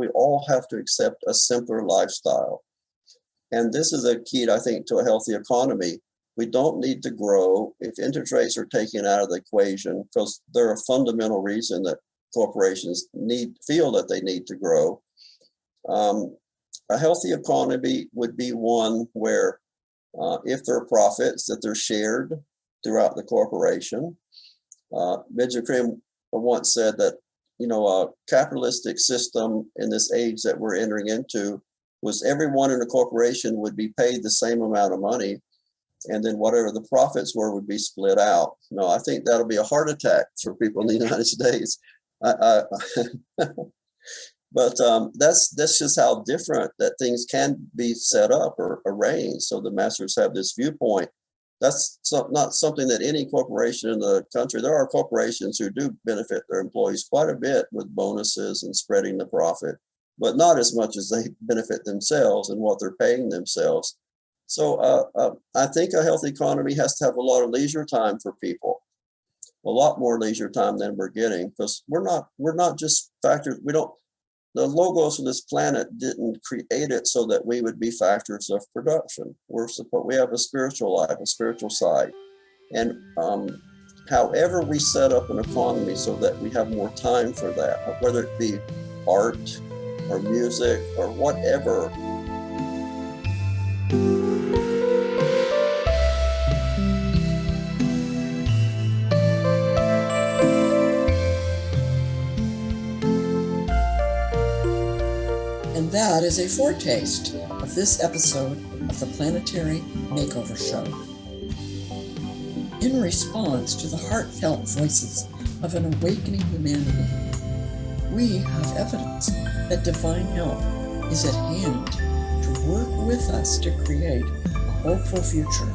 we all have to accept a simpler lifestyle. And this is a key, I think, to a healthy economy. We don't need to grow if interest rates are taken out of the equation, because they're a fundamental reason that corporations feel that they need to grow. A healthy economy would be one where if there are profits, that they're shared throughout the corporation. Benjamin once said that, a capitalistic system in this age that we're entering into was everyone in a corporation would be paid the same amount of money, and then whatever the profits were would be split out. No, I think that'll be a heart attack for people in the United States. But that's just how different that things can be set up or arranged. So the masters have this viewpoint. That's not something that any corporation in the country. There are corporations who do benefit their employees quite a bit with bonuses and spreading the profit, but not as much as they benefit themselves and what they're paying themselves. So I think a healthy economy has to have a lot of leisure time for people, a lot more leisure time than we're getting, because we're not just factors. The logos of this planet didn't create it so that we would be factors of production. We have a spiritual life, a spiritual side. And however we set up an economy so that we have more time for that, whether it be art or music or whatever. And that is a foretaste of this episode of the Planetary Makeover Show. In response to the heartfelt voices of an awakening humanity, we have evidence that divine help is at hand to work with us to create a hopeful future.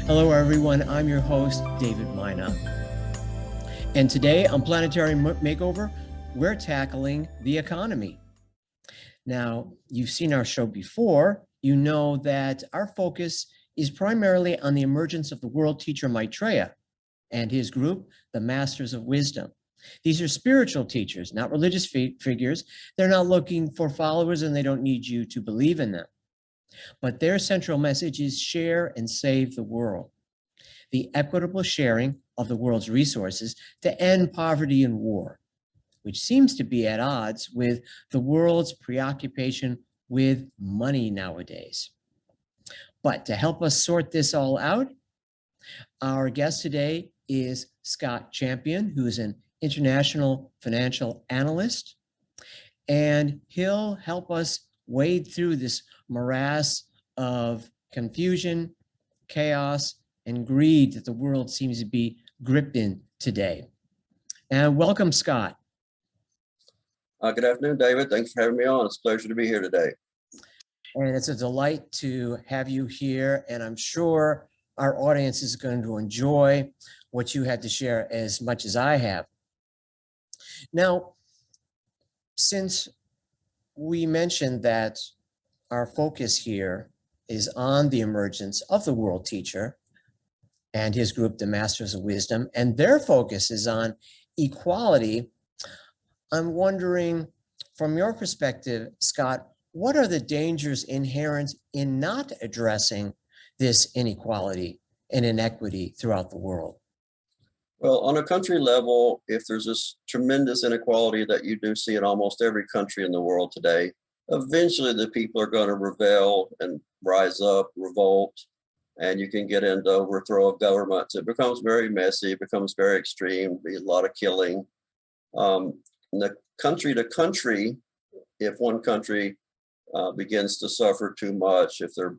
Hello, everyone. I'm your host, David Mynott. And today on Planetary Makeover, we're tackling the economy. Now, you've seen our show before. You know that our focus is primarily on the emergence of the world teacher Maitreya and his group, the Masters of Wisdom. These are spiritual teachers, not religious figures. They're not looking for followers, and they don't need you to believe in them. But their central message is share and save the world. The equitable sharing of the world's resources to end poverty and war, which seems to be at odds with the world's preoccupation with money nowadays. But to help us sort this all out, our guest today is Scott Champion, who is an international financial analyst, and he'll help us wade through this morass of confusion, chaos, and greed that the world seems to be gripped in today. And welcome, Scott. Good afternoon, David. Thanks for having me on. It's a pleasure to be here today. And it's a delight to have you here. And I'm sure our audience is going to enjoy what you had to share as much as I have. Now, since we mentioned that our focus here is on the emergence of the world teacher and his group, the Masters of Wisdom, and their focus is on equality, I'm wondering, from your perspective, Scott, what are the dangers inherent in not addressing this inequality and inequity throughout the world? Well, on a country level, if there's this tremendous inequality that you do see in almost every country in the world today, eventually the people are going to rebel and rise up, revolt, and you can get into overthrow of governments. It becomes very messy, it becomes very extreme, be a lot of killing. The country to country, if one country begins to suffer too much, if they're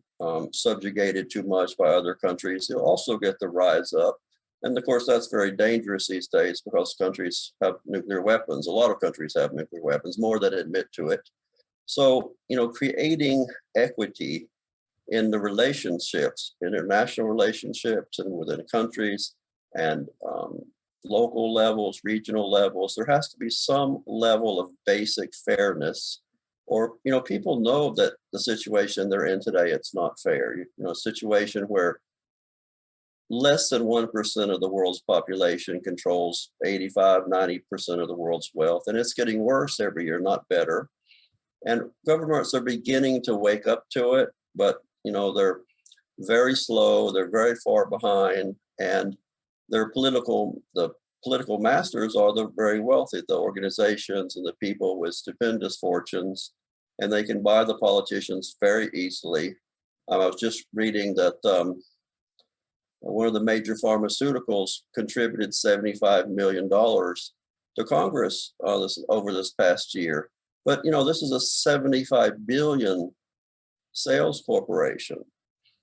subjugated too much by other countries, they'll also get the rise up. And of course, that's very dangerous these days because countries have nuclear weapons. A lot of countries have nuclear weapons, more than admit to it. So, creating equity in the relationships, international relationships and within countries and local levels, regional levels, there has to be some level of basic fairness. Or, people know that the situation they're in today, it's not fair. A situation where less than 1% of the world's population controls 85, 90% of the world's wealth. And it's getting worse every year, not better. And governments are beginning to wake up to it, but they're very slow, they're very far behind, and the political masters are the very wealthy, the organizations and the people with stupendous fortunes, and they can buy the politicians very easily. I was just reading that one of the major pharmaceuticals contributed $75 million to Congress over this past year. But this is a 75 billion sales corporation.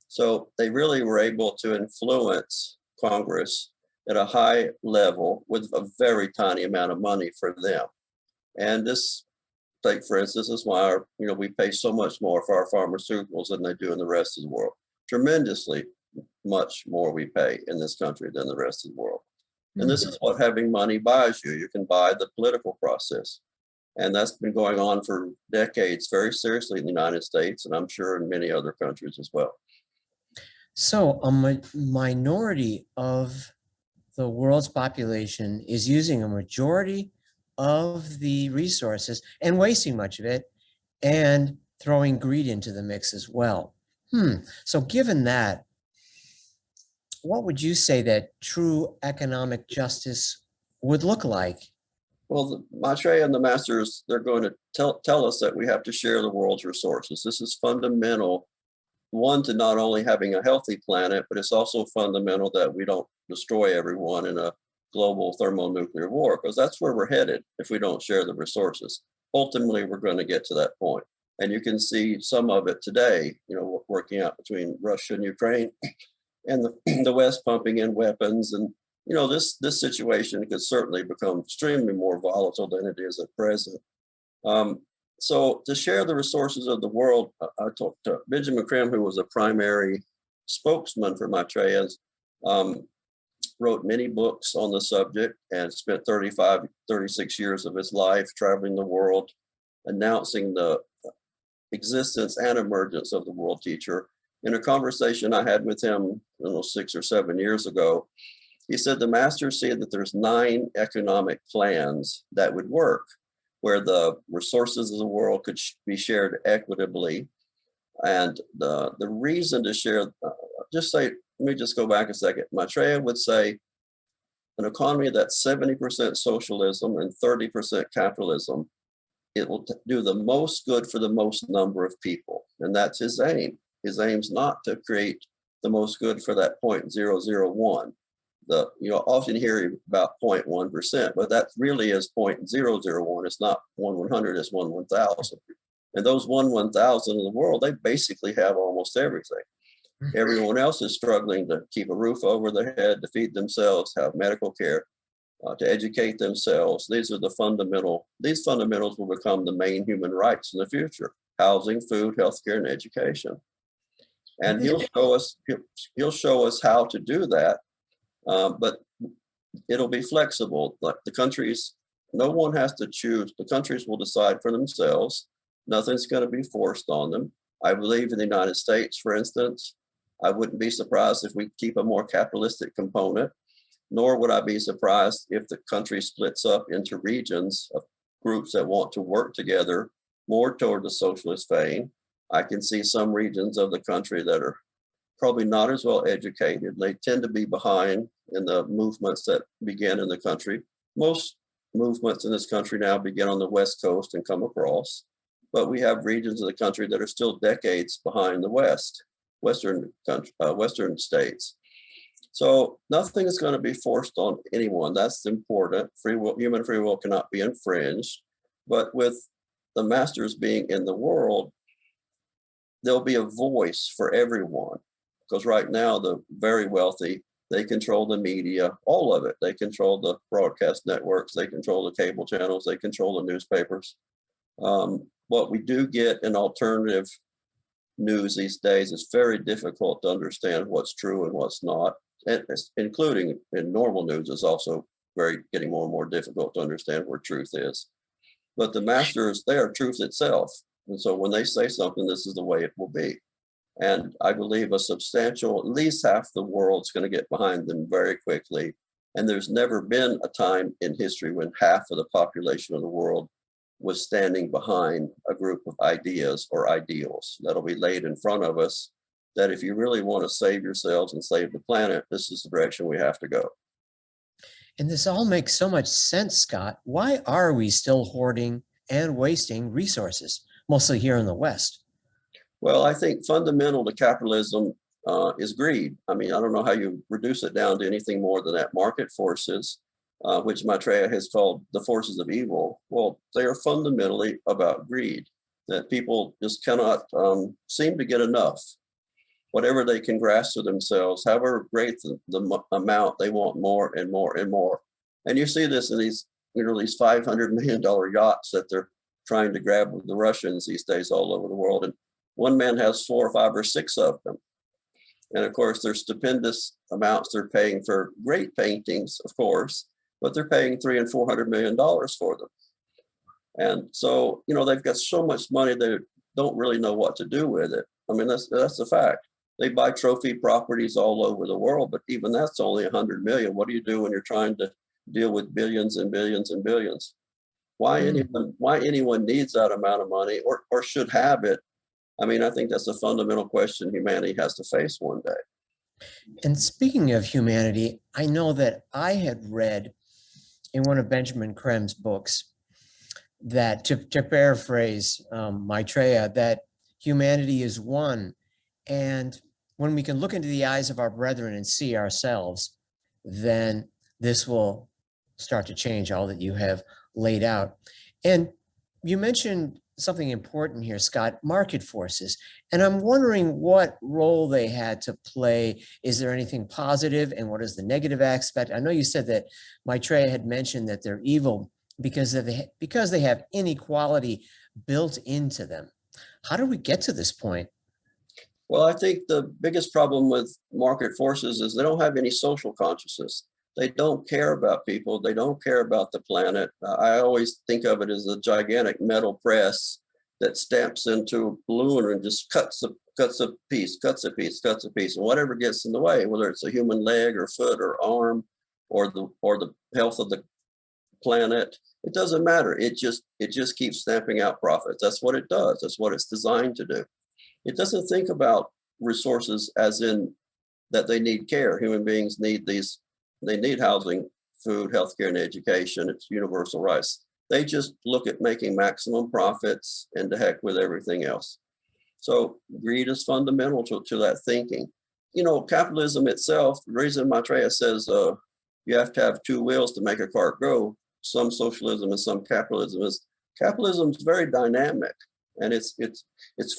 So they really were able to influence Congress at a high level with a very tiny amount of money for them. And this, like for instance, is why we pay so much more for our pharmaceuticals than they do in the rest of the world. Tremendously much more we pay in this country than the rest of the world. And this is what having money buys you. You can buy the political process. And that's been going on for decades, very seriously in the United States, and I'm sure in many other countries as well. So a minority of the world's population is using a majority of the resources and wasting much of it and throwing greed into the mix as well. So given that, what would you say that true economic justice would look like? Well, the Maitreya and the masters, they're going to tell us that we have to share the world's resources. This is fundamental, one, to not only having a healthy planet, but it's also fundamental that we don't destroy everyone in a global thermonuclear war, because that's where we're headed if we don't share the resources. Ultimately, we're going to get to that point. And you can see some of it today, working out between Russia and Ukraine and the West pumping in weapons. And this situation could certainly become extremely more volatile than it is at present. So to share the resources of the world, I talked to Benjamin Krim, who was a primary spokesman for Maitreya, wrote many books on the subject and spent 36 years of his life traveling the world, announcing the existence and emergence of the world teacher. In a conversation I had with him 6 or 7 years ago, he said the masters see that there's 9 economic plans that would work, where the resources of the world could be shared equitably. And the reason to share, let me just go back a second. Maitreya would say an economy that's 70% socialism and 30% capitalism, it will do the most good for the most number of people. And that's his aim. His aim's not to create the most good for that 0.001. Often hear about 0.1%, but that really is 0.001. It's not 1/100, it's 1/1000. And those 1/1000 in the world, they basically have almost everything. Everyone else is struggling to keep a roof over their head, to feed themselves, have medical care, to educate themselves. These fundamentals will become the main human rights in the future: housing, food, healthcare, and education. And he'll show us how to do that. But it'll be flexible. Like the countries, no one has to choose. The countries will decide for themselves. Nothing's going to be forced on them. I believe in the United States, for instance, I wouldn't be surprised if we keep a more capitalistic component, nor would I be surprised if the country splits up into regions of groups that want to work together more toward the socialist vein. I can see some regions of the country that are probably not as well educated. They tend to be behind in the movements that begin in the country. Most movements in this country now begin on the West Coast and come across, but we have regions of the country that are still decades behind the Western states. So nothing is going to be forced on anyone. That's important. Human free will cannot be infringed. But with the masters being in the world, there'll be a voice for everyone. Because right now, the very wealthy, they control the media, all of it. They control the broadcast networks, they control the cable channels, they control the newspapers. What we do get in alternative news these days is very difficult to understand what's true and what's not. And including in normal news is also getting more and more difficult to understand where truth is. But the masters, they are truth itself. And so when they say something, this is the way it will be. And I believe a substantial, at least half the world's going to get behind them very quickly. And there's never been a time in history when half of the population of the world was standing behind a group of ideas or ideals that'll be laid in front of us, that if you really want to save yourselves and save the planet, this is the direction we have to go. And this all makes so much sense, Scott. Why are we still hoarding and wasting resources, mostly here in the West? Well, I think fundamental to capitalism is greed. I mean, I don't know how you reduce it down to anything more than that. Market forces, which Maitreya has called the forces of evil, well, they are fundamentally about greed, that people just cannot seem to get enough. Whatever they can grasp to themselves, however great the amount, they want more and more and more. And you see this in these, these $500 million yachts that they're trying to grab with the Russians these days all over the world. And one man has 4 or 5 or 6 of them. And of course, there's stupendous amounts they're paying for great paintings, of course, but they're paying $300 and $400 million for them. And so, they've got so much money, they don't really know what to do with it. I mean, that's the fact. They buy trophy properties all over the world, but even that's only 100 million. What do you do when you're trying to deal with billions and billions and billions? Why anyone needs that amount of money or should have it? I mean, I think that's a fundamental question humanity has to face one day. And speaking of humanity, I know that I had read in one of Benjamin Krem's books that, to paraphrase Maitreya, that humanity is one. And when we can look into the eyes of our brethren and see ourselves, then this will start to change all that you have laid out. And you mentioned something important here, Scott, market forces. And I'm wondering what role they had to play. Is there anything positive and what is the negative aspect? I know you said that Maitreya had mentioned that they're evil because they have inequality built into them. How did we get to this point? Well, I think the biggest problem with market forces is they don't have any social consciousness. They don't care about people. They don't care about the planet. I always think of it as a gigantic metal press that stamps into a balloon and just cuts a piece. And whatever gets in the way, whether it's a human leg or foot or arm or the health of the planet, it doesn't matter. It just keeps stamping out profits. That's what it does. That's what it's designed to do. It doesn't think about resources as in that they need care. Human beings need these. They need housing, food, healthcare, and education. It's universal rights. They just look at making maximum profits and to heck with everything else. So greed is fundamental to that thinking. Capitalism itself, the reason Maitreya says you have to have 2 wheels to make a cart go, some socialism and some capitalism is very dynamic. And it's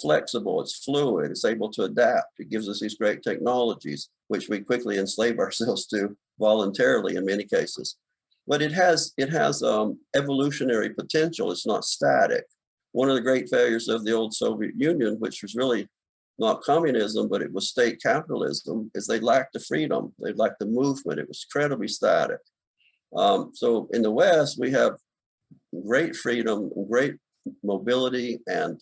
flexible, it's fluid, it's able to adapt. It gives us these great technologies, which we quickly enslave ourselves to voluntarily in many cases. But it has evolutionary potential. It's not static. One of the great failures of the old Soviet Union, which was really not communism, but it was state capitalism, is they lacked the freedom. They lacked the movement. It was incredibly static. So in the West, we have great freedom and great mobility and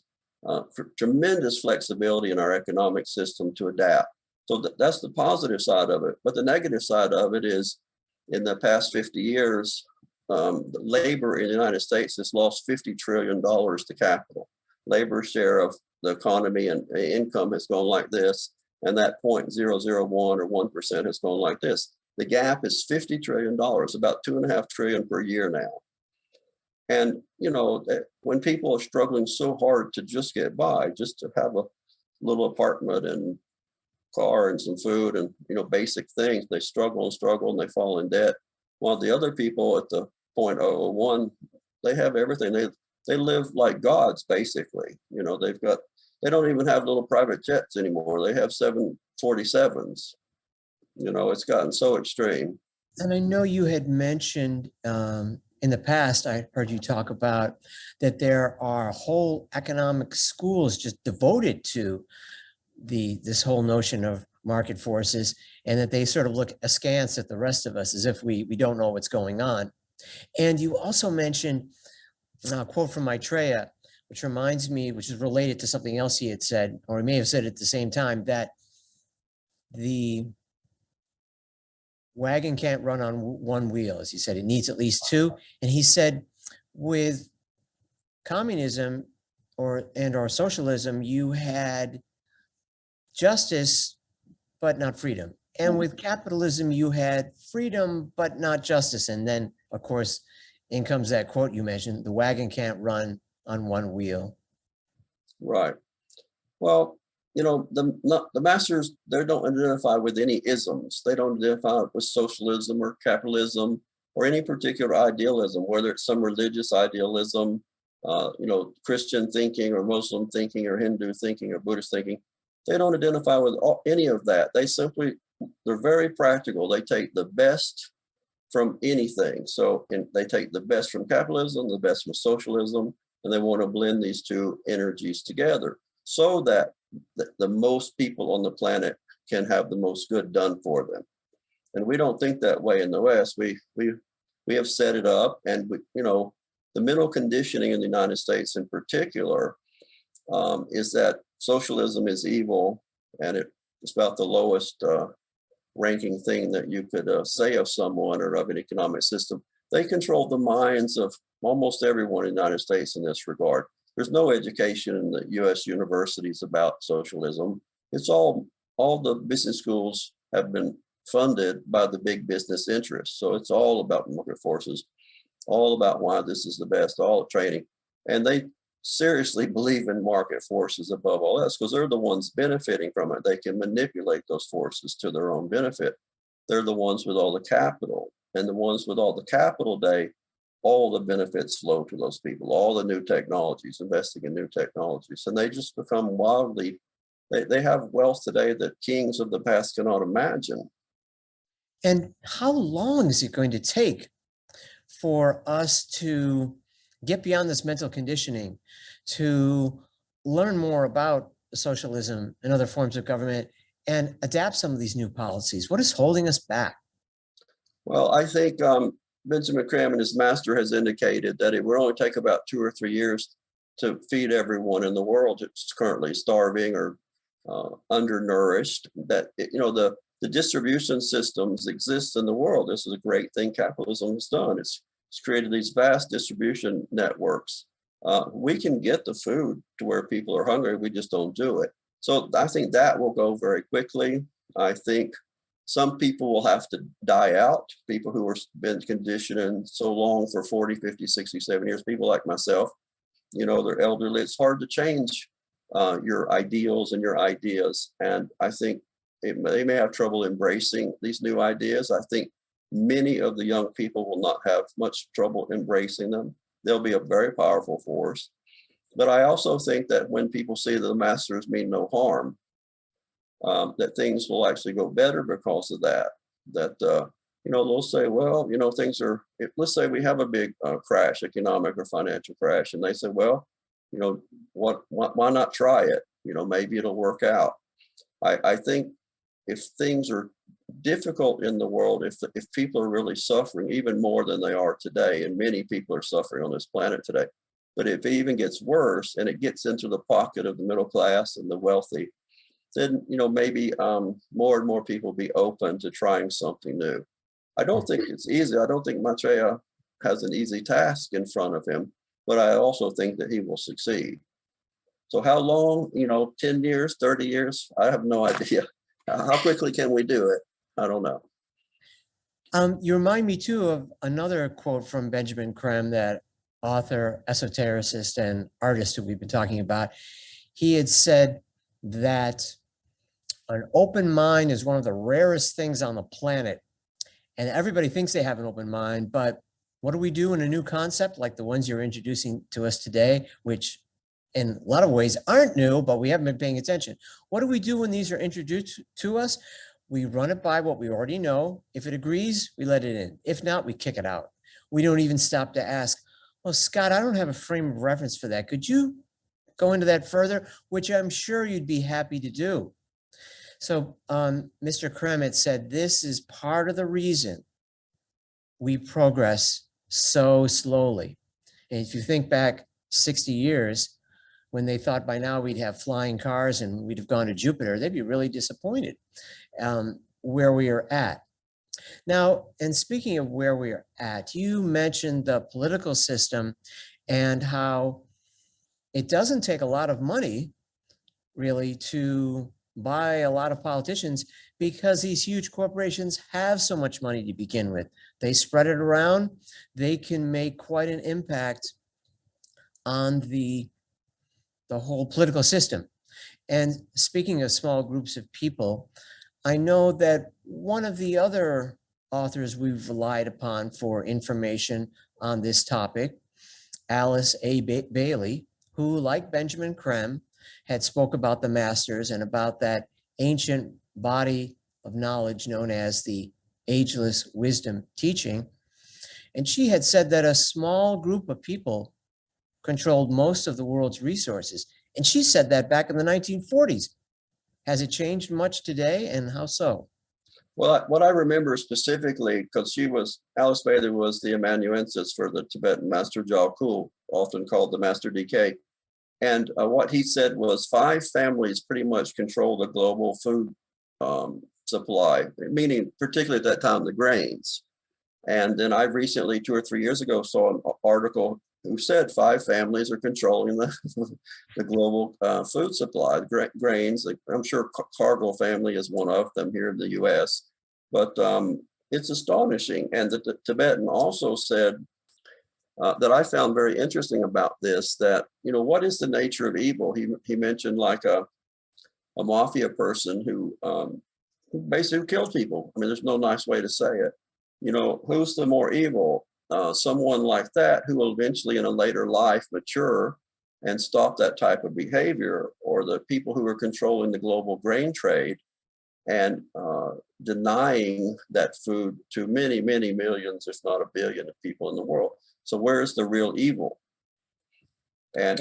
tremendous flexibility in our economic system to adapt. So that's the positive side of it. But the negative side of it is in the past 50 years, labor in the United States has lost $50 trillion to capital. Labor share of the economy and income has gone like this, and that 0.001 or 1% has gone like this. The gap is $50 trillion, about $2.5 trillion per year now. And, when people are struggling so hard to just get by, just to have a little apartment and car and some food and, basic things, they struggle and they fall in debt. While the other people at the 0.001, they have everything. They live like gods, basically. They don't even have little private jets anymore. They have 747s. It's gotten so extreme. And I know you had mentioned in the past, I heard you talk about that there are whole economic schools just devoted to this whole notion of market forces, and that they sort of look askance at the rest of us as if we don't know what's going on. And you also mentioned a quote from Maitreya, which reminds me, which is related to something else he had said, or he may have said at the same time, that the wagon can't run on one wheel, as he said, it needs at least two. And he said with communism or socialism, you had justice, but not freedom. And with capitalism, you had freedom, but not justice. And then, of course, in comes that quote you mentioned, the wagon can't run on one wheel. Right. Well, the masters, they don't identify with any isms. They don't identify with socialism or capitalism or any particular idealism, whether it's some religious idealism, Christian thinking or Muslim thinking or Hindu thinking or Buddhist thinking. They don't identify with any of that. They're very practical. They take the best from anything. So they take the best from capitalism, the best from socialism, and they want to blend these two energies together so that the most people on the planet can have the most good done for them. And we don't think that way in the West. We have set it up, and the mental conditioning in the United States in particular is that socialism is evil, and it's about the lowest ranking thing that you could say of someone or of an economic system. They control the minds of almost everyone in the United States in this regard. There's no education in the US universities about socialism. It's all the business schools have been funded by the big business interests. So it's all about market forces, all about why this is the best, all training. And they seriously believe in market forces above all else because they're the ones benefiting from it. They can manipulate those forces to their own benefit. They're the ones with all the capital, and the ones with all the capital all the benefits flow to those people, all the new technologies, investing in new technologies. And they just become wildly, they have wealth today that kings of the past cannot imagine. And how long is it going to take for us to get beyond this mental conditioning, to learn more about socialism and other forms of government and adapt some of these new policies? What is holding us back? Well, I think Benjamin Graham and his master has indicated that it will only take about 2 or 3 years to feed everyone in the world that's currently starving or undernourished. That the distribution systems exist in the world. This is a great thing capitalism has done. It's created these vast distribution networks. We can get the food to where people are hungry. We just don't do it. So I think that will go very quickly. I think some people will have to die out, people who have been conditioned so long for 40, 50, 60, 70 years, people like myself, they're elderly. It's hard to change your ideals and your ideas. And I think they may have trouble embracing these new ideas. I think many of the young people will not have much trouble embracing them. They'll be a very powerful force. But I also think that when people see that the masters mean no harm, that things will actually go better because of that. That, they'll say, well, things are, let's say we have a big crash, economic or financial crash. And they say, well, why not try it? Maybe it'll work out. I think if things are difficult in the world, if people are really suffering even more than they are today, and many people are suffering on this planet today, but if it even gets worse and it gets into the pocket of the middle class and the wealthy, then maybe more and more people will be open to trying something new. I don't think it's easy. I don't think Maitreya has an easy task in front of him, but I also think that he will succeed. So how long, 10 years, 30 years? I have no idea. How quickly can we do it? I don't know. You remind me too of another quote from Benjamin Graham, that author, esotericist, and artist who we've been talking about. He had said that an open mind is one of the rarest things on the planet. And everybody thinks they have an open mind, but what do we do in a new concept like the ones you're introducing to us today, which in a lot of ways aren't new, but we haven't been paying attention? What do we do when these are introduced to us? We run it by what we already know. If it agrees, we let it in. If not, we kick it out. We don't even stop to ask, well, Scott, I don't have a frame of reference for that. Could you go into that further? Which I'm sure you'd be happy to do. So Mr. Kremet said, this is part of the reason we progress so slowly. And if you think back 60 years, when they thought by now we'd have flying cars and we'd have gone to Jupiter, they'd be really disappointed where we are at. Now, and speaking of where we are at, you mentioned the political system and how it doesn't take a lot of money really to buy a lot of politicians, because these huge corporations have so much money to begin with. They spread it around, they can make quite an impact on the whole political system. And speaking of small groups of people, I know that one of the other authors we've relied upon for information on this topic, Alice A. Bailey, who, like Benjamin Creme, had spoke about the masters and about that ancient body of knowledge known as the ageless wisdom teaching. And she had said that a small group of people controlled most of the world's resources. And she said that back in the 1940s. Has it changed much today, and how so? Well, what I remember specifically, because Alice Bailey was the amanuensis for the Tibetan Master Jalkul, often called the Master DK. And what he said was 5 families pretty much control the global food supply, meaning particularly at that time, the grains. And then I recently, 2 or 3 years ago, saw an article who said 5 families are controlling the global food supply, grains. I'm sure Cargill family is one of them here in the US, but it's astonishing. And the Tibetan also said that I found very interesting about this, that, what is the nature of evil? He mentioned like a mafia person who basically killed people. I mean, there's no nice way to say it. Who's the more evil? Someone like that who will eventually in a later life mature and stop that type of behavior, or the people who are controlling the global grain trade and denying that food to many, many millions, if not a billion of people in the world. So where is the real evil? And,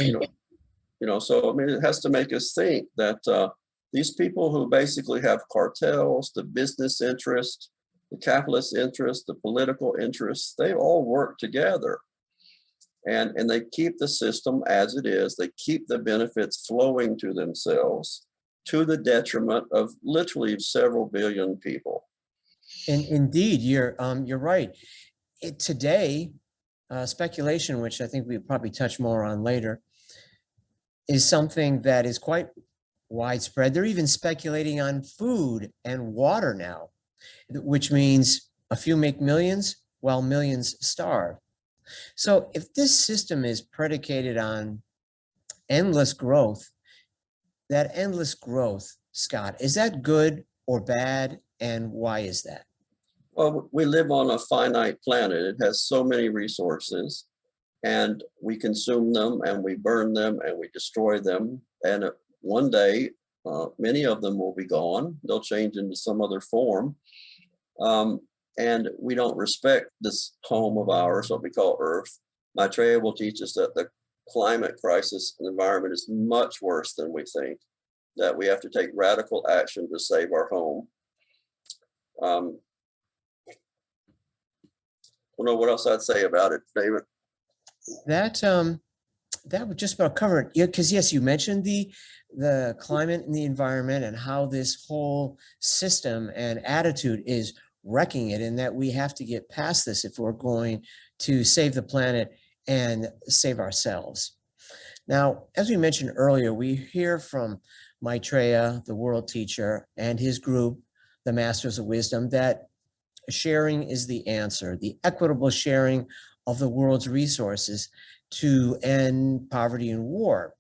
so, I mean, it has to make us think that these people who basically have cartels, the business interest, the capitalist interest, the political interests, they all work together. And they keep the system as it is. They keep the benefits flowing to themselves to the detriment of literally several billion people. And indeed, you're right. Today, speculation, which I think we'll probably touch more on later, is something that is quite widespread. They're even speculating on food and water now, which means a few make millions while millions starve. So if this system is predicated on endless growth, that endless growth, Scott, is that good or bad? And why is that? Well, we live on a finite planet. It has so many resources, and we consume them and we burn them and we destroy them. And one day, many of them will be gone. They'll change into some other form. And we don't respect this home of ours, what we call Earth. Maitreya will teach us that the climate crisis and environment is much worse than we think, that we have to take radical action to save our home. I don't know what else I'd say about it, David. That would just about cover it. Yeah, because yes, you mentioned the climate and the environment and how this whole system and attitude is wrecking it, and that we have to get past this if we're going to save the planet and save ourselves. Now, as we mentioned earlier, we hear from Maitreya, the world teacher, and his group, the Masters of Wisdom, that sharing is the answer, the equitable sharing of the world's resources to end poverty and war.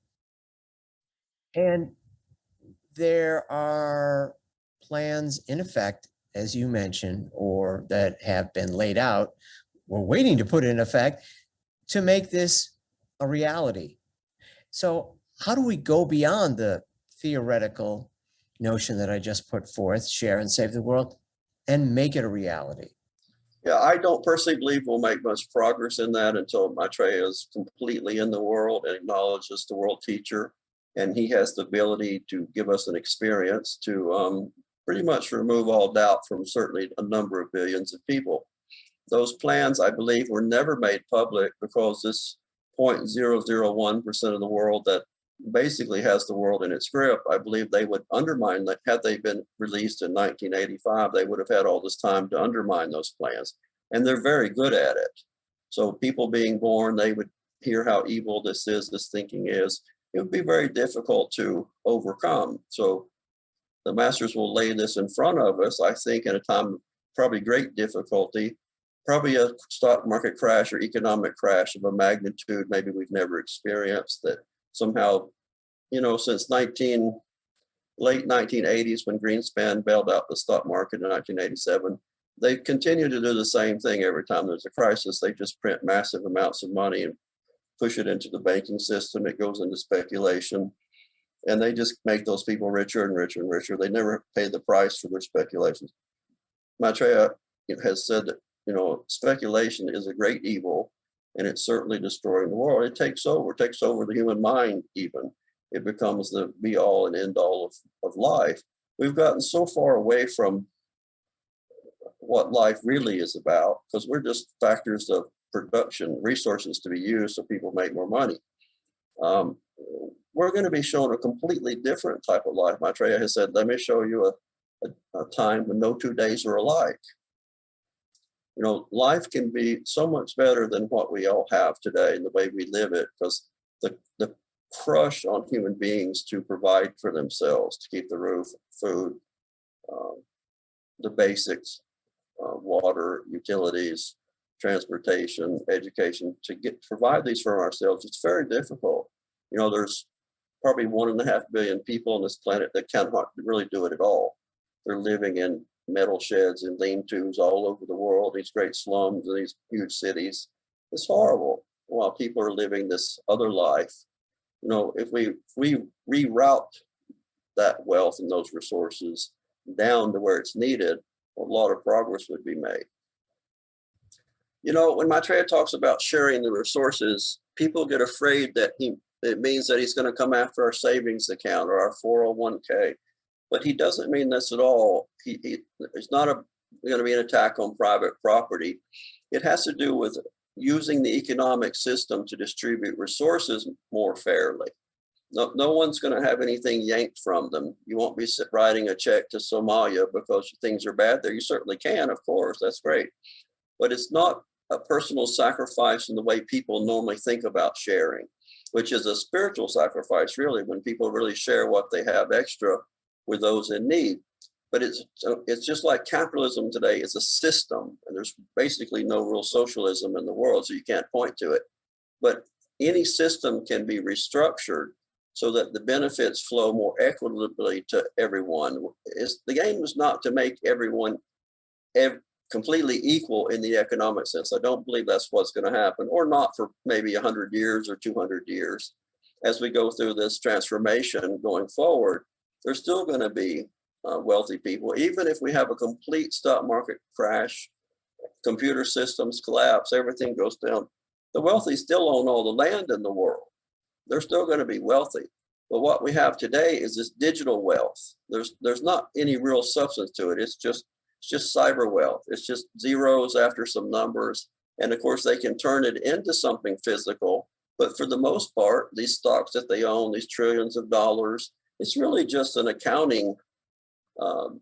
And there are plans in effect, as you mentioned, or that have been laid out, we're waiting to put it in effect, to make this a reality. So how do we go beyond the theoretical notion that I just put forth, share and save the world, and make it a reality? Yeah, I don't personally believe we'll make much progress in that until Maitreya is completely in the world and acknowledges the world teacher. And he has the ability to give us an experience to pretty much remove all doubt from certainly a number of billions of people. Those plans, I believe, were never made public because this 0.001% of the world that basically has the world in its grip, I believe they would undermine that. Had they been released in 1985, they would have had all this time to undermine those plans. And they're very good at it. So people being born, they would hear how evil this is, this thinking is. It would be very difficult to overcome. So the masters will lay this in front of us, I think, in a time of probably great difficulty, probably a stock market crash or economic crash of a magnitude maybe we've never experienced, that somehow, since late 1980s, when Greenspan bailed out the stock market in 1987, they continue to do the same thing every time there's a crisis. They just print massive amounts of money and push it into the banking system. It goes into speculation, and they just make those people richer and richer and richer. They never pay the price for their speculations. Maitreya has said that, speculation is a great evil, and it's certainly destroying the world. It takes over the human mind even. It becomes the be all and end all of life. We've gotten so far away from what life really is about, because we're just factors of production, resources to be used so people make more money. We're going to be shown a completely different type of life. Maitreya has said, let me show you a time when no 2 days are alike. Life can be so much better than what we all have today and the way we live it, because the crush on human beings to provide for themselves, to keep the roof, food, the basics, water, utilities, transportation, education, to provide these for ourselves, it's very difficult. There's probably 1.5 billion people on this planet that can't really do it at all. They're living in metal sheds and lean-tos all over the world, these great slums and these huge cities. It's horrible, while people are living this other life. If we reroute that wealth and those resources down to where it's needed, a lot of progress would be made. When Maitreya talks about sharing the resources, people get afraid that it means that he's going to come after our savings account or our 401k. But he doesn't mean this at all. It's not going to be an attack on private property. It has to do with using the economic system to distribute resources more fairly. No one's going to have anything yanked from them. You won't be writing a check to Somalia because things are bad there. You certainly can, of course, that's great. But it's not a personal sacrifice in the way people normally think about sharing, which is a spiritual sacrifice, really, when people really share what they have extra with those in need. But it's just like capitalism today is a system, and there's basically no real socialism in the world, so you can't point to it. But any system can be restructured so that the benefits flow more equitably to everyone. The game is not to make everyone completely equal in the economic sense. I don't believe that's what's going to happen, or not for maybe 100 years or 200 years. As we go through this transformation going forward, there's still going to be wealthy people. Even if we have a complete stock market crash, computer systems collapse, everything goes down, the wealthy still own all the land in the world. They're still going to be wealthy. But what we have today is this digital wealth. There's not any real substance to it. It's just cyber wealth. It's just zeros after some numbers. And of course, they can turn it into something physical. But for the most part, these stocks that they own, these trillions of dollars, it's really just an accounting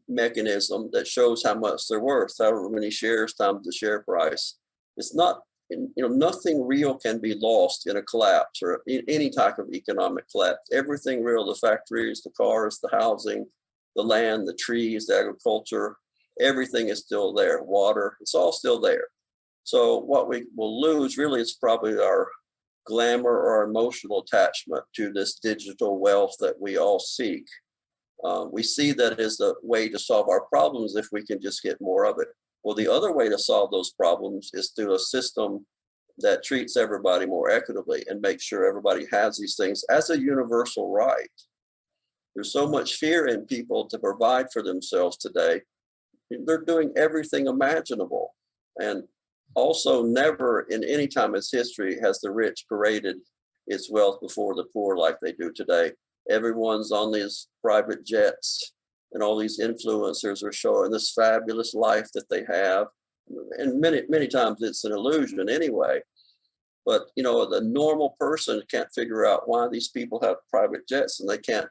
mechanism that shows how much they're worth, however many shares times the share price. It's not, nothing real can be lost in a collapse or any type of economic collapse. Everything real, the factories, the cars, the housing, the land, the trees, the agriculture, everything is still there. Water, it's all still there. So what we will lose really is probably our glamour or our emotional attachment to this digital wealth that we all seek. We see that as the way to solve our problems if we can just get more of it. Well, the other way to solve those problems is through a system that treats everybody more equitably and makes sure everybody has these things as a universal right. There's so much fear in people to provide for themselves today. They're doing everything imaginable. And also, never in any time in its history has the rich paraded its wealth before the poor like they do today. Everyone's on these private jets, and all these influencers are showing this fabulous life that they have. And many times it's an illusion anyway. But, you know, the normal person can't figure out why these people have private jets and they can't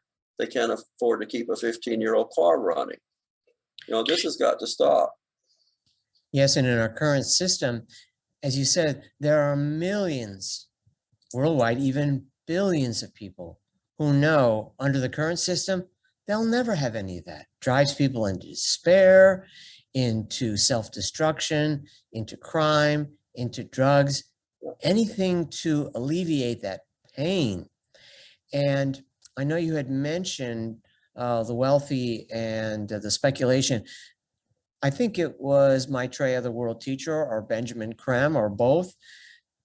afford to keep a 15-year-old car running. You know, this has got to stop. Yes, and in our current system, as you said, there are millions worldwide, even billions of people who know under the current system, they'll never have any of that. Drives people into despair, into self-destruction, into crime, into drugs, anything to alleviate that pain. And I know you had mentioned the wealthy and the speculation. I think it was Maitreya, the world teacher, or Benjamin Creme, or both,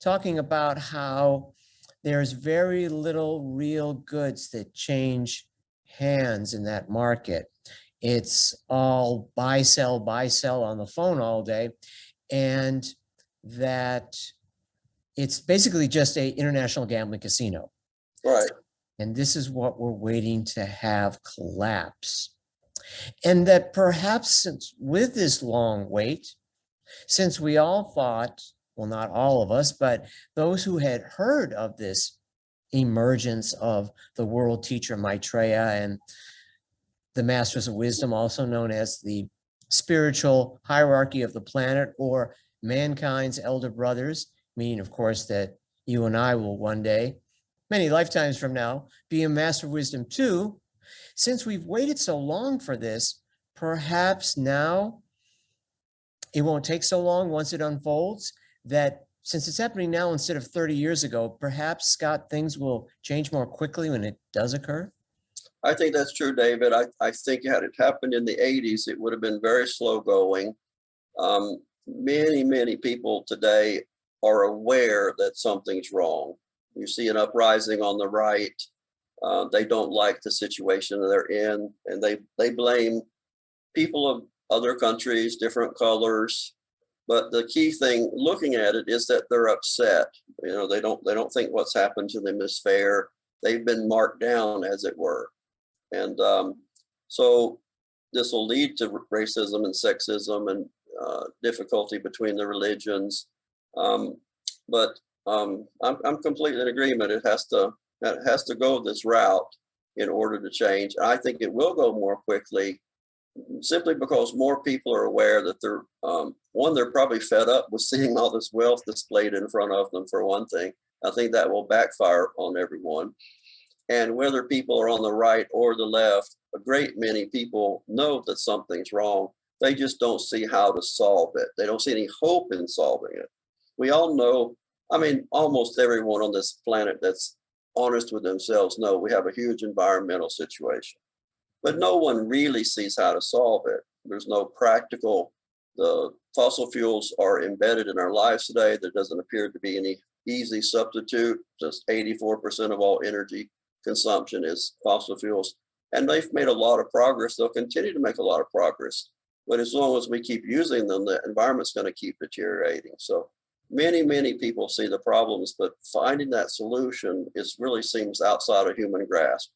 talking about how there's very little real goods that change hands in that market. It's all buy, sell on the phone all day. And that it's basically just a international gambling casino. Right. And this is what we're waiting to have collapse. And that perhaps since with this long wait, since we all thought, well, not all of us, but those who had heard of this emergence of the world teacher Maitreya and the Masters of Wisdom, also known as the spiritual hierarchy of the planet, or mankind's elder brothers, meaning, of course, that you and I will one day, many lifetimes from now, be a Master of Wisdom too. Since we've waited so long for this, perhaps now it won't take so long once it unfolds, that since it's happening now instead of 30 years ago, perhaps, Scott, things will change more quickly when it does occur? I think that's true, David. I think had it happened in the 80s, it would have been very slow going. Many people today are aware that something's wrong. You see an uprising on the right. They don't like the situation they're in, and they blame people of other countries, different colors. But the key thing looking at it is that they're upset. You know, they don't think what's happened to them is fair. They've been marked down, as it were. And so this will lead to racism and sexism and difficulty between the religions. But I'm completely in agreement. It has to go this route in order to change. I think it will go more quickly, simply because more people are aware that they're probably fed up with seeing all this wealth displayed in front of them, for one thing. I think that will backfire on everyone. And whether people are on the right or the left, a great many people know that something's wrong. They just don't see how to solve it. They don't see any hope in solving it. We all know, I mean, almost everyone on this planet that's honest with themselves know we have a huge environmental situation. But no one really sees how to solve it. There's no practical, the fossil fuels are embedded in our lives today. There doesn't appear to be any easy substitute. Just 84% of all energy consumption is fossil fuels. And they've made a lot of progress. They'll continue to make a lot of progress. But as long as we keep using them, the environment's going to keep deteriorating. So many people see the problems, but finding that solution really seems outside of human grasp.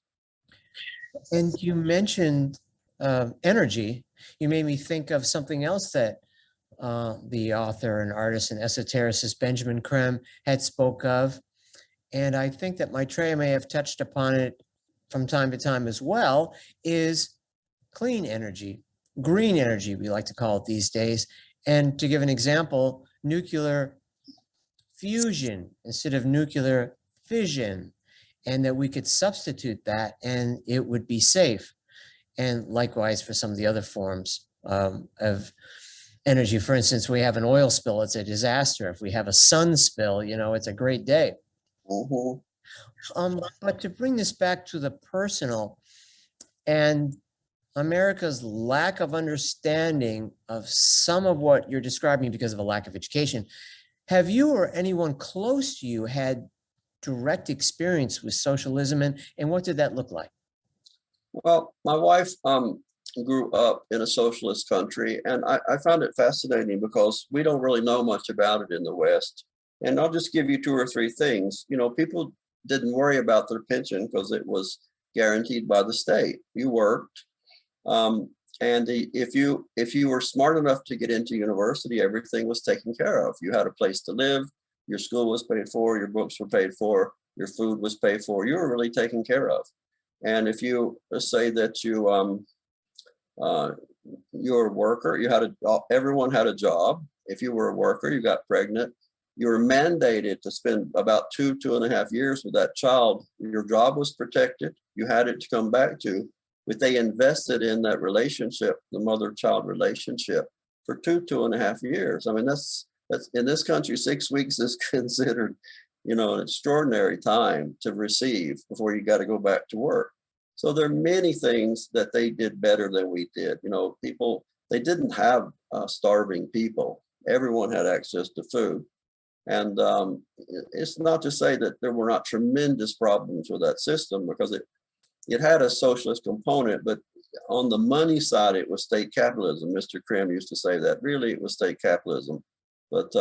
And you mentioned energy. You made me think of something else that the author and artist and esotericist Benjamin Creme had spoke of. And I think that Maitreya may have touched upon it from time to time as well, is clean energy, green energy, we like to call it these days. And to give an example, nuclear fusion instead of nuclear fission, and that we could substitute that and it would be safe. And likewise for some of the other forms of energy. For instance, we have an oil spill, it's a disaster. If we have a sun spill, you know, it's a great day. But to bring this back to the personal and America's lack of understanding of some of what you're describing because of a lack of education, have you or anyone close to you had direct experience with socialism, and what did that look like? Well, my wife grew up in a socialist country, and I found it fascinating because we don't really know much about it in the West. And I'll just give you two or three things. You know, people didn't worry about their pension because it was guaranteed by the state. You worked. And if you were smart enough to get into university, everything was taken care of. You had a place to live. your school was paid for, your books were paid for, your food was paid for. You were really taken care of. And if you say that you're a worker, everyone had a job. If you were a worker, you got pregnant, you were mandated to spend about 2.5 years with that child. Your job was protected. You had it to come back to, but they invested in that relationship, the mother-child relationship, for 2.5 years. I mean, that's in this country, 6 weeks is considered, an extraordinary time to receive before you got to go back to work. So there are many things that they did better than we did. They didn't have starving people. Everyone had access to food. And it's not to say that there were not tremendous problems with that system, because it had a socialist component, but on the money side, it was state capitalism. Mr. Krim used to say that. Really, it was state capitalism. But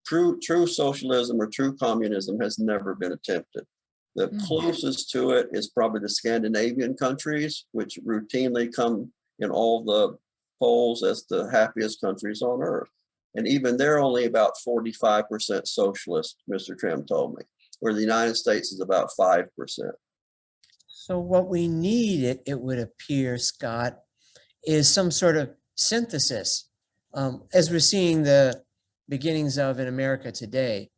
true socialism or true communism has never been attempted. The closest to it is probably the Scandinavian countries, which routinely come in all the polls as the happiest countries on earth. And even they're only about 45% socialist, Mr. Krim told me, where the United States is about 5%. So what we need, it would appear, Scott, is some sort of synthesis, as we're seeing the beginnings of in America today,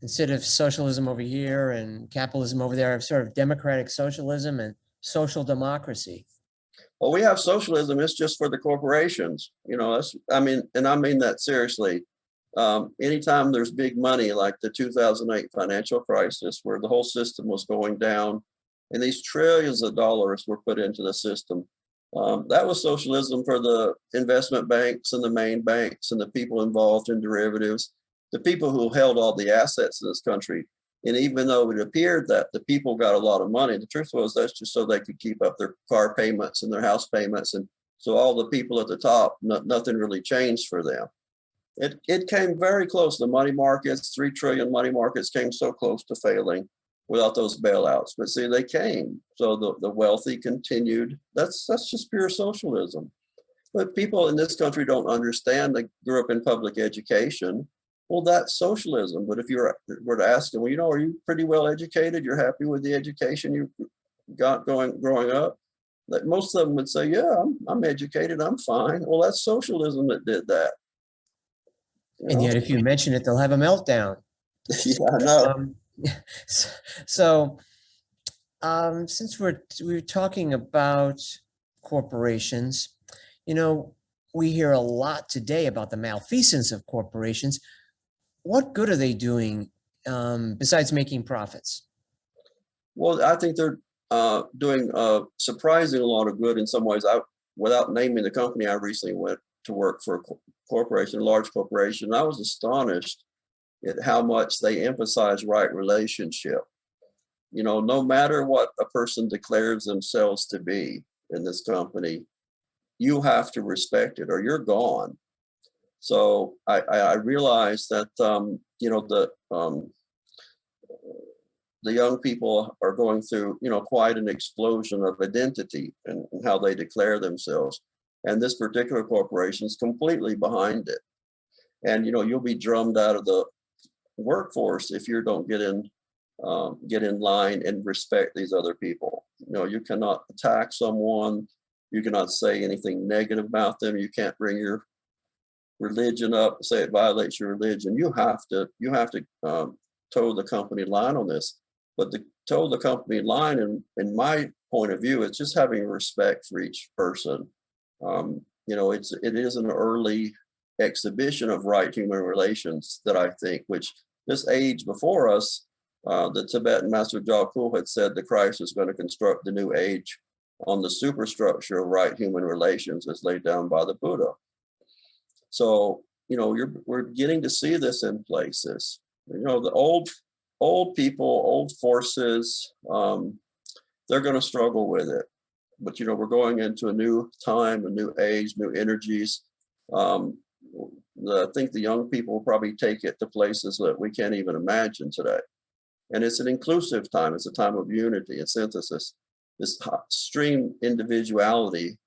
instead of socialism over here and capitalism over there, sort of democratic socialism and social democracy. Well, we have socialism. It's just for the corporations. I mean that seriously. Anytime there's big money, like the 2008 financial crisis, where the whole system was going down and these trillions of dollars were put into the system, that was socialism for the investment banks and the main banks and the people involved in derivatives, the people who held all the assets in this country. And even though it appeared that the people got a lot of money, the truth was that's just so they could keep up their car payments and their house payments. And so all the people at the top, nothing really changed for them. It came very close. The money markets, 3 trillion money markets, came so close to failing without those bailouts. But see, they came. So the wealthy continued. That's just pure socialism. But people in this country don't understand. They grew up in public education. Well, that's socialism. But if you were to ask them, are you pretty well educated? You're happy with the education you got growing up? That most of them would say, yeah, I'm educated, I'm fine. Well, that's socialism that did that. And yet, if you mention it, they'll have a meltdown. Yeah, I know. Since we're talking about corporations, we hear a lot today about the malfeasance of corporations. What good are they doing besides making profits? Well, I think they're doing a surprising lot of good in some ways. Without naming the company, I recently went to work for a corporation, a large corporation. I was astonished at how much they emphasize right relationship. No matter what a person declares themselves to be in this company, you have to respect it or you're gone. So I realized that the young people are going through quite an explosion of identity and how they declare themselves, and this particular corporation is completely behind it. And you'll be drummed out of the workforce if you don't get in line and respect these other people. You cannot attack someone. You cannot say anything negative about them. You can't bring your religion up, say it violates your religion. You have to toe the company line on this. But to toe the company line, in my point of view, it's just having respect for each person. It is an early exhibition of right human relations that I think, which this age before us, the Tibetan Master Jalkul had said the Christ is going to construct the new age on the superstructure of right human relations as laid down by the Buddha. So, we're beginning to see this in places. The old people, old forces, they're going to struggle with it. But, we're going into a new time, a new age, new energies. I think the young people will probably take it to places that we can't even imagine today. And it's an inclusive time. It's a time of unity and synthesis. This extreme individuality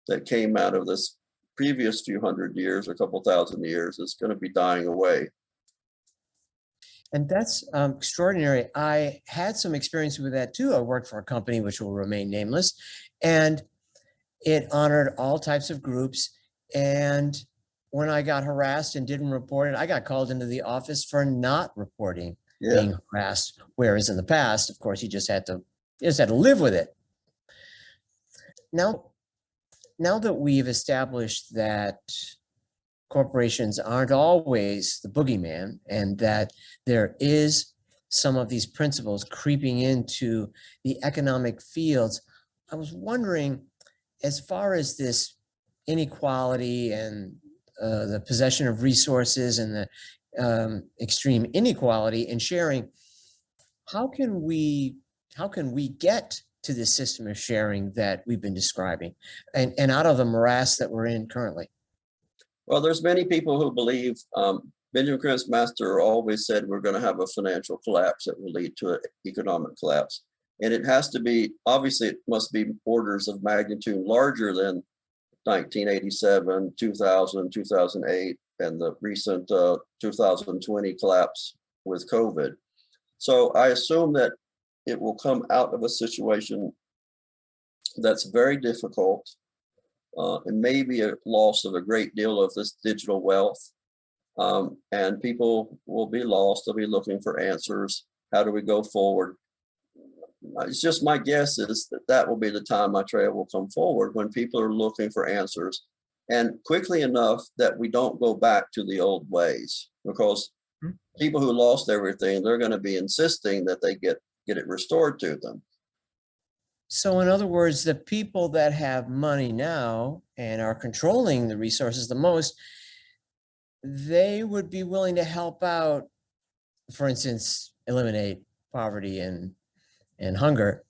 that came out of this previous few hundred years, a couple thousand years, is going to be dying away. And that's extraordinary. I had some experience with that too. I worked for a company which will remain nameless, and it honored all types of groups. And when I got harassed and didn't report it, I got called into the office for not reporting being harassed. Whereas in the past, of course, you just had to live with it. Now that we've established that corporations aren't always the boogeyman, and that there is some of these principles creeping into the economic fields, I was wondering, as far as this inequality and the possession of resources and the extreme inequality in sharing, how can we get to this system of sharing that we've been describing and out of the morass that we're in currently? Well, there's many people who believe, Benjamin Graham's master always said we're going to have a financial collapse that will lead to an economic collapse. And it has to be, obviously, it must be orders of magnitude larger than 1987, 2000, 2008, and the recent 2020 collapse with COVID. So I assume that it will come out of a situation that's very difficult. It may be a loss of a great deal of this digital wealth, and people will be lost. They'll be looking for answers. How do we go forward? It's just my guess is that will be the time Maitreya will come forward, when people are looking for answers, and quickly enough that we don't go back to the old ways, because people who lost everything, they're going to be insisting that they get it restored to them. So in other words, the people that have money now and are controlling the resources the most, they would be willing to help out, for instance, eliminate poverty and hunger,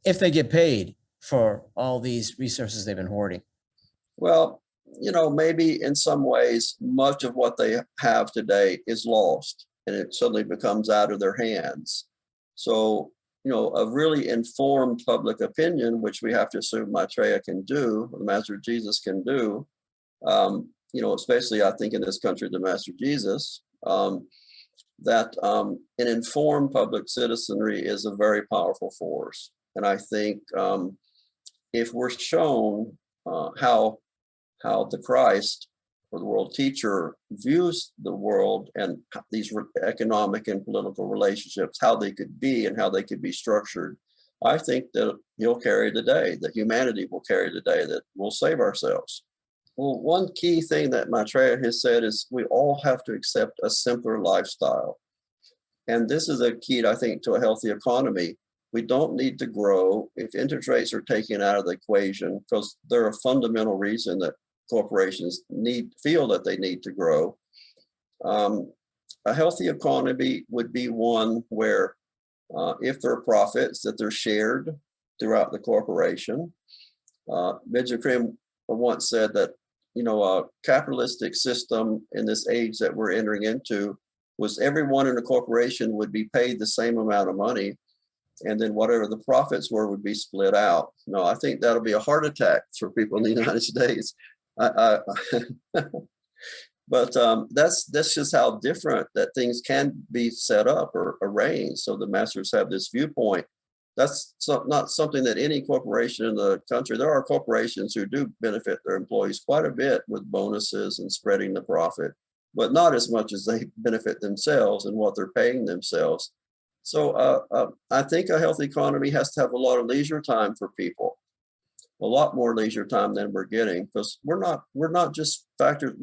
if they get paid for all these resources they've been hoarding. Well, maybe in some ways, much of what they have today is lost, and it suddenly becomes out of their hands. So, a really informed public opinion, which we have to assume Maitreya can do, the Master Jesus can do, especially I think in this country, the Master Jesus, that an informed public citizenry is a very powerful force. And I think if we're shown how the Christ, or the world teacher, views the world and these economic and political relationships, how they could be and how they could be structured, I think that he'll carry the day, that humanity will carry the day, that we'll save ourselves. Well, one key thing that Maitreya has said is we all have to accept a simpler lifestyle. And this is a key, I think, to a healthy economy. We don't need to grow if interest rates are taken out of the equation, because they're a fundamental reason that corporations feel that they need to grow. A healthy economy would be one where if there are profits, that they're shared throughout the corporation. Benjamin Graham once said that, a capitalistic system in this age that we're entering into was everyone in a corporation would be paid the same amount of money, and then whatever the profits were would be split out. No, I think that'll be a heart attack for people in the United States. But that's just how different that things can be set up or arranged. So the masters have this viewpoint. That's not something that any corporation in the country. There are corporations who do benefit their employees quite a bit with bonuses and spreading the profit, but not as much as they benefit themselves and what they're paying themselves. So I think a healthy economy has to have a lot of leisure time for people. A lot more leisure time than we're getting, because we're not just factors.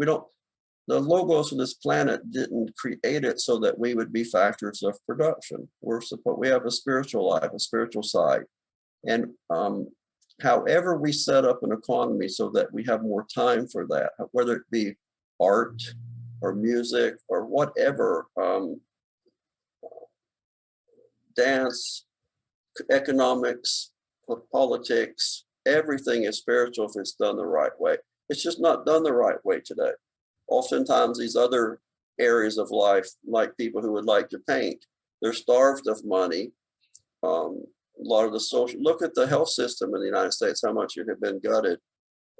The logos of this planet didn't create it so that we would be factors of production. We have a spiritual life, a spiritual side. And however we set up an economy so that we have more time for that, whether it be art or music or whatever, dance, economics, politics, everything is spiritual if it's done the right way. It's just not done the right way today. Oftentimes these other areas of life, like people who would like to paint, they're starved of money. A lot of the social, look at the health system in the United States, how much it had been gutted.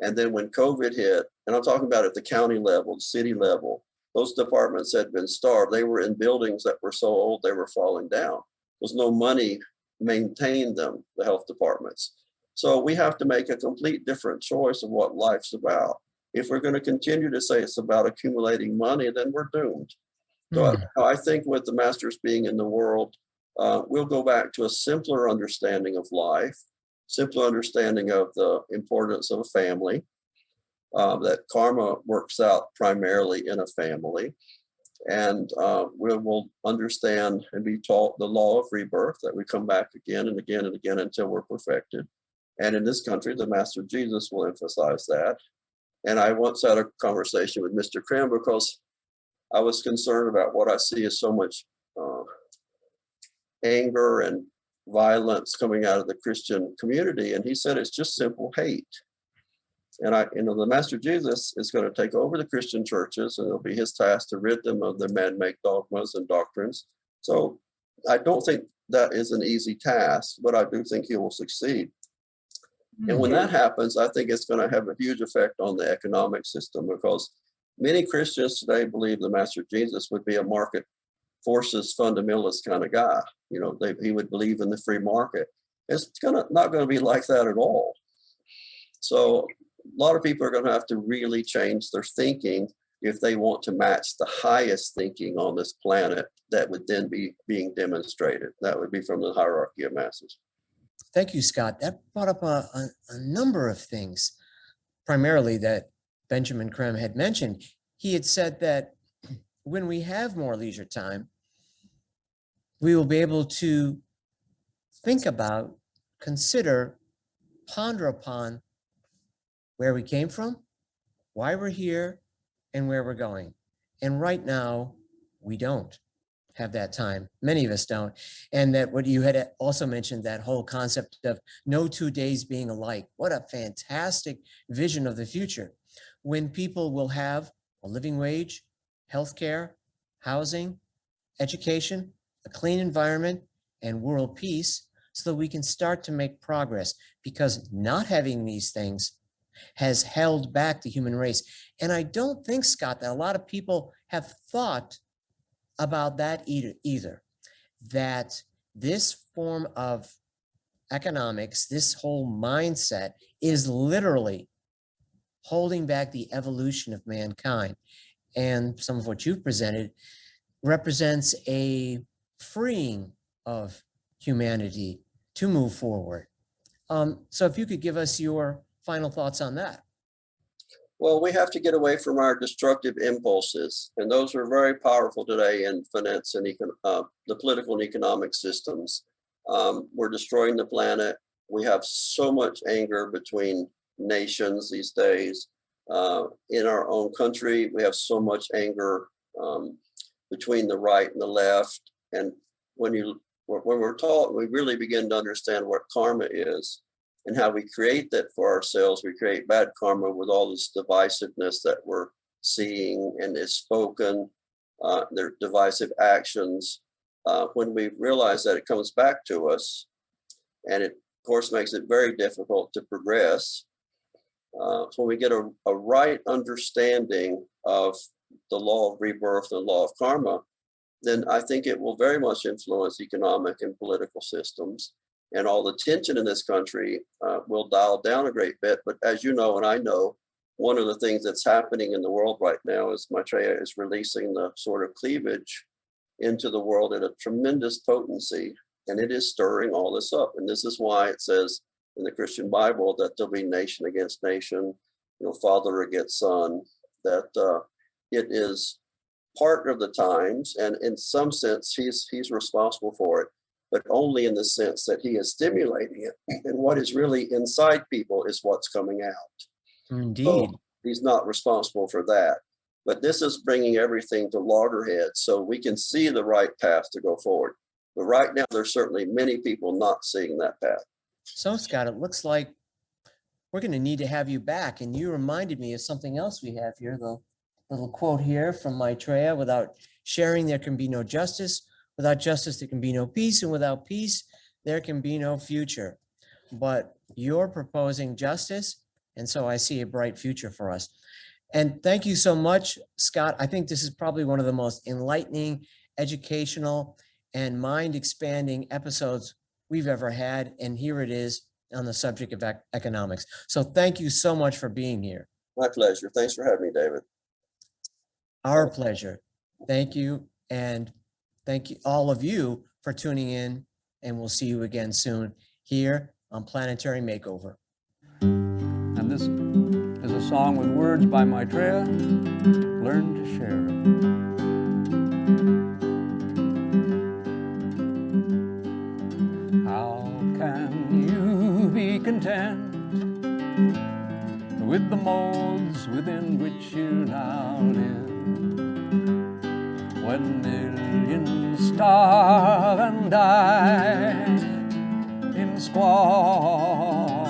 And then when COVID hit, and I'm talking about at the county level, city level, those departments had been starved. They were in buildings that were so old they were falling down. There's no money maintained them, the health departments. So we have to make a complete different choice of what life's about. If we're going to continue to say it's about accumulating money, then we're doomed. So I think with the masters being in the world, we'll go back to a simpler understanding of life, simpler understanding of the importance of a family, that karma works out primarily in a family. And we will understand and be taught the law of rebirth, that we come back again and again and again until we're perfected. And in this country, the Master Jesus will emphasize that. And I once had a conversation with Mr. Krim because I was concerned about what I see as so much anger and violence coming out of the Christian community. And he said, it's just simple hate. And the Master Jesus is going to take over the Christian churches, and it'll be his task to rid them of their man-made dogmas and doctrines. So I don't think that is an easy task, but I do think he will succeed. And when that happens, I think it's going to have a huge effect on the economic system, because many Christians today believe the Master Jesus would be a market forces fundamentalist kind of guy. He would believe in the free market. It's not going to be like that at all. So a lot of people are going to have to really change their thinking if they want to match the highest thinking on this planet that would then be being demonstrated. That would be from the hierarchy of masters. Thank you, Scott. That brought up a number of things, primarily that Benjamin Krem had mentioned. He had said that when we have more leisure time, we will be able to think about, consider, ponder upon where we came from, why we're here, and where we're going. And right now, we don't have that time. Many of us don't. And that what you had also mentioned, that whole concept of no 2 days being alike. What a fantastic vision of the future, when people will have a living wage, healthcare, housing, education, a clean environment, and world peace, so that we can start to make progress, because not having these things has held back the human race. And I don't think, Scott, that a lot of people have thought about that either, that this form of economics, this whole mindset, is literally holding back the evolution of mankind. And some of what you've presented represents a freeing of humanity to move forward. So if you could give us your final thoughts on that. Well, we have to get away from our destructive impulses, and those are very powerful today in finance and the political and economic systems. We're destroying the planet. We have so much anger between nations these days. In our own country, we have so much anger between the right and the left. And when we're taught, we really begin to understand what karma is and how we create that for ourselves. We create bad karma with all this divisiveness that we're seeing and is spoken, their divisive actions. When we realize that it comes back to us, and it, of course, makes it very difficult to progress. So when we get a right understanding of the law of rebirth and the law of karma, then I think it will very much influence economic and political systems. And all the tension in this country will dial down a great bit. But as you know, and I know, one of the things that's happening in the world right now is Maitreya is releasing the sort of cleavage into the world at a tremendous potency, and it is stirring all this up. And this is why it says in the Christian Bible that there'll be nation against nation, father against son, that it is part of the times, and in some sense he's responsible for it, but only in the sense that he is stimulating it. And what is really inside people is what's coming out. Indeed. So he's not responsible for that. But this is bringing everything to loggerheads so we can see the right path to go forward. But right now, there's certainly many people not seeing that path. So, Scott, it looks like we're going to need to have you back. And you reminded me of something else we have here, the little quote here from Maitreya: without sharing, there can be no justice. Without justice, there can be no peace. And without peace, there can be no future. But you're proposing justice And so I see a bright future for us. And thank you so much, Scott. I think this is probably one of the most enlightening, educational, and mind-expanding episodes we've ever had. And here it is on the subject of economics. So thank you so much for being here. My pleasure. Thanks for having me, David. Our pleasure. Thank you. And thank you, all of you, for tuning in. And we'll see you again soon here on Planetary Makeover. And this is a song with words by Maitreya, Learn to Share. How can you be content with the molds within which you now live, when millions starve and die in squalor,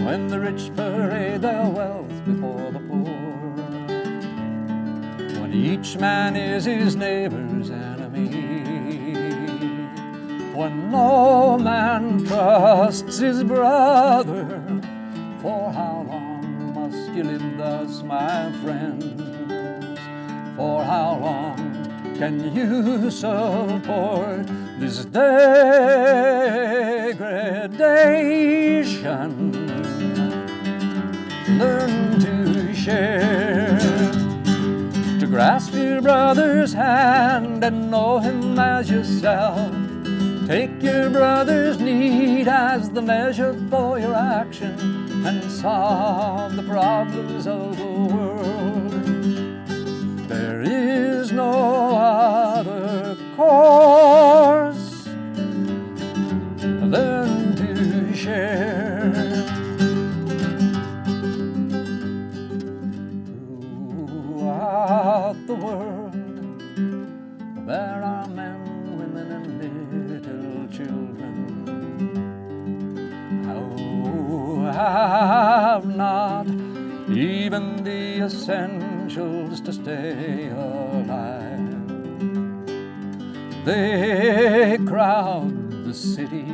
when the rich parade their wealth before the poor, when each man is his neighbor's enemy, when no man trusts his brother? For how long must you live thus, my friends? For how long can you support this degradation? Learn to share, to grasp your brother's hand and know him as yourself. Take your brother's need as the measure for your action and solve the problems of the world. There is no other course. Learn to share. Throughout the world, there are men, women, and little children who have not even the essentials to stay alive. They crowd the cities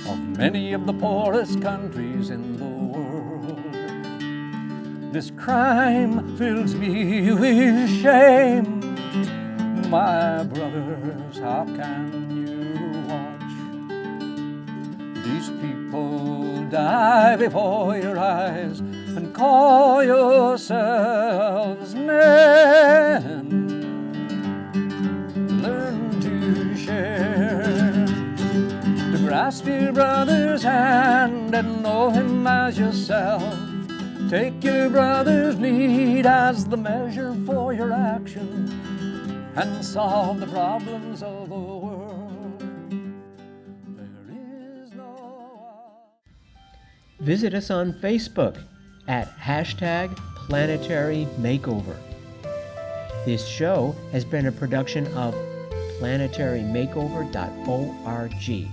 of many of the poorest countries in the world. This crime fills me with shame. My brothers, how can you watch these people die before your eyes and call yourselves men? Learn to share, to grasp your brother's hand and know him as yourself. Take your brother's need as the measure for your action and solve the problems of the world. There is no... Visit us on Facebook at #Planetary Makeover. This show has been a production of planetarymakeover.org.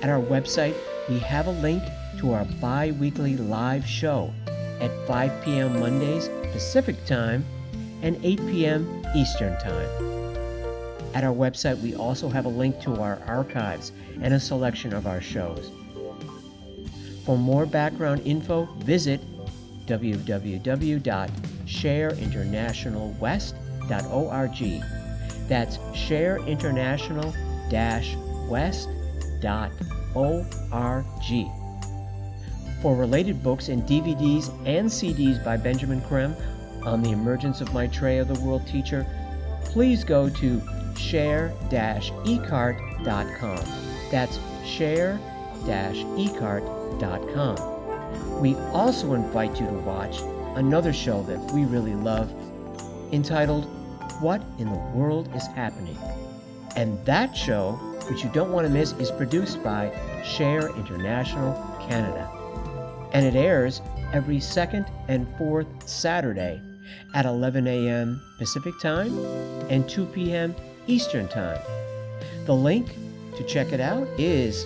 At our website, we have a link to our bi-weekly live show at 5 p.m. Mondays Pacific Time and 8 p.m. Eastern Time. At our website, we also have a link to our archives and a selection of our shows. For more background info, visit www.Share-International.west.org. That's Share-International-west.org. For related books and DVDs and CDs by Benjamin Creme on the emergence of Maitreya, the world teacher, please go to share-ecart.com. That's share-ecart.com. We also invite you to watch another show that we really love, entitled What in the World is Happening? And that show, which you don't want to miss, is produced by Share International Canada. And it airs every second and fourth Saturday at 11 a.m. Pacific Time and 2 p.m. Eastern Time. The link to check it out is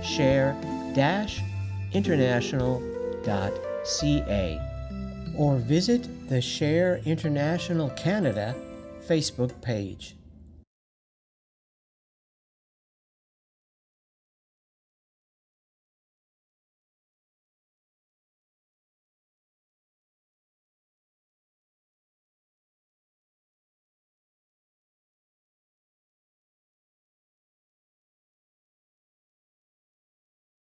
Share-International.ca or visit the Share International Canada Facebook page.